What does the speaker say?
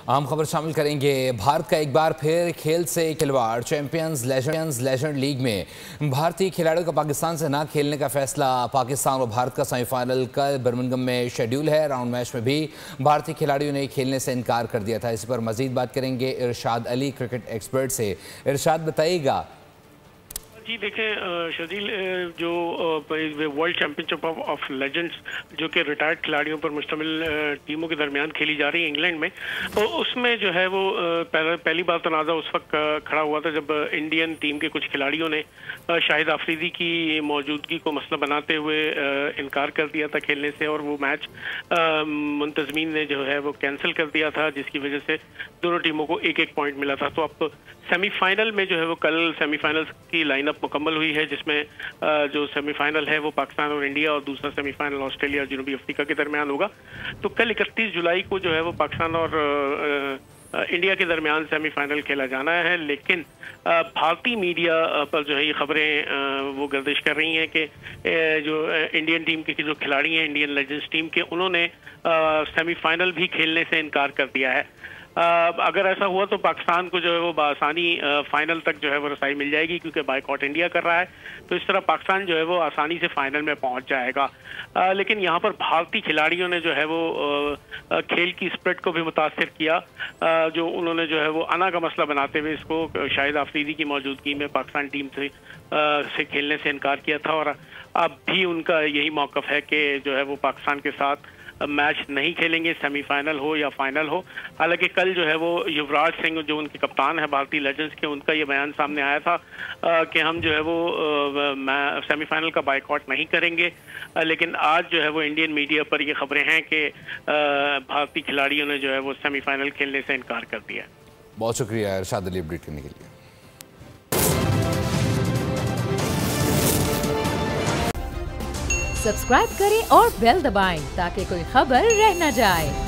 आम खबर शामिल करेंगे। भारत का एक बार फिर खेल से खिलवाड़। चैंपियंस लेजेंड लीग में भारतीय खिलाड़ियों का पाकिस्तान से ना खेलने का फैसला। पाकिस्तान और भारत का सेमीफाइनल कल बर्मिंघम में शेड्यूल है। राउंड मैच में भी भारतीय खिलाड़ियों ने खेलने से इनकार कर दिया था। इस पर मजीद बात करेंगे इरशाद अली, क्रिकेट एक्सपर्ट से। इरशाद, बताइएगा। जी देखें शजील, जो वर्ल्ड चैंपियनशिप ऑफ लेजेंड्स जो कि रिटायर्ड खिलाड़ियों पर मुश्तमिल टीमों के दरमियान खेली जा रही है इंग्लैंड में, तो उसमें जो है वो पहली बार तनाज़ा उस वक्त खड़ा हुआ था जब इंडियन टीम के कुछ खिलाड़ियों ने शाहिद आफरीदी की मौजूदगी को मसला बनाते हुए इनकार कर दिया था खेलने से, और वो मैच मुंतजमीन ने जो है वो कैंसिल कर दिया था, जिसकी वजह से दोनों टीमों को एक एक पॉइंट मिला था। तो अब सेमीफाइनल में जो है वो कल सेमीफाइनल की लाइनअप मुकम्मल हुई है, जिसमें जो सेमीफाइनल है वो पाकिस्तान और इंडिया, और दूसरा सेमीफाइनल ऑस्ट्रेलिया और जनूबी अफ्रीका के दरमियान होगा। तो कल 31 जुलाई को जो है वो पाकिस्तान और इंडिया के दरमियान सेमीफाइनल खेला जाना है। लेकिन भारतीय मीडिया पर जो है ये खबरें वो गर्दिश कर रही हैं कि जो इंडियन टीम के जो खिलाड़ी हैं, इंडियन लेजेंड्स टीम के, उन्होंने सेमीफाइनल भी खेलने से इनकार कर दिया है। अगर ऐसा हुआ तो पाकिस्तान को जो है वो बआसानी फाइनल तक जो है वो रसाई मिल जाएगी, क्योंकि बाइकआउट इंडिया कर रहा है। तो इस तरह पाकिस्तान जो है वो आसानी से फाइनल में पहुंच जाएगा। लेकिन यहाँ पर भारतीय खिलाड़ियों ने जो है वो खेल की स्पिरिट को भी मुतासिर किया, जो उन्होंने जो है वो अना का मसला बनाते हुए इसको शाहिद आफरीदी की मौजूदगी में पाकिस्तान टीम से खेलने से इनकार किया था। और अब भी उनका यही मौक़िफ़ है कि जो है वो पाकिस्तान के साथ मैच नहीं खेलेंगे, सेमीफाइनल हो या फाइनल हो। हालांकि कल जो है वो युवराज सिंह, जो उनके कप्तान है भारतीय लेजेंड्स के, उनका ये बयान सामने आया था कि हम जो है वो सेमीफाइनल का बाइकआउट नहीं करेंगे। लेकिन आज जो है वो इंडियन मीडिया पर ये खबरें हैं कि भारतीय खिलाड़ियों ने जो है वो सेमीफाइनल खेलने से इनकार कर दिया। बहुत शुक्रिया इरशाद अली अपडेट करने के लिए। सब्सक्राइब करें और बेल दबाएं ताकि कोई खबर रह न जाए।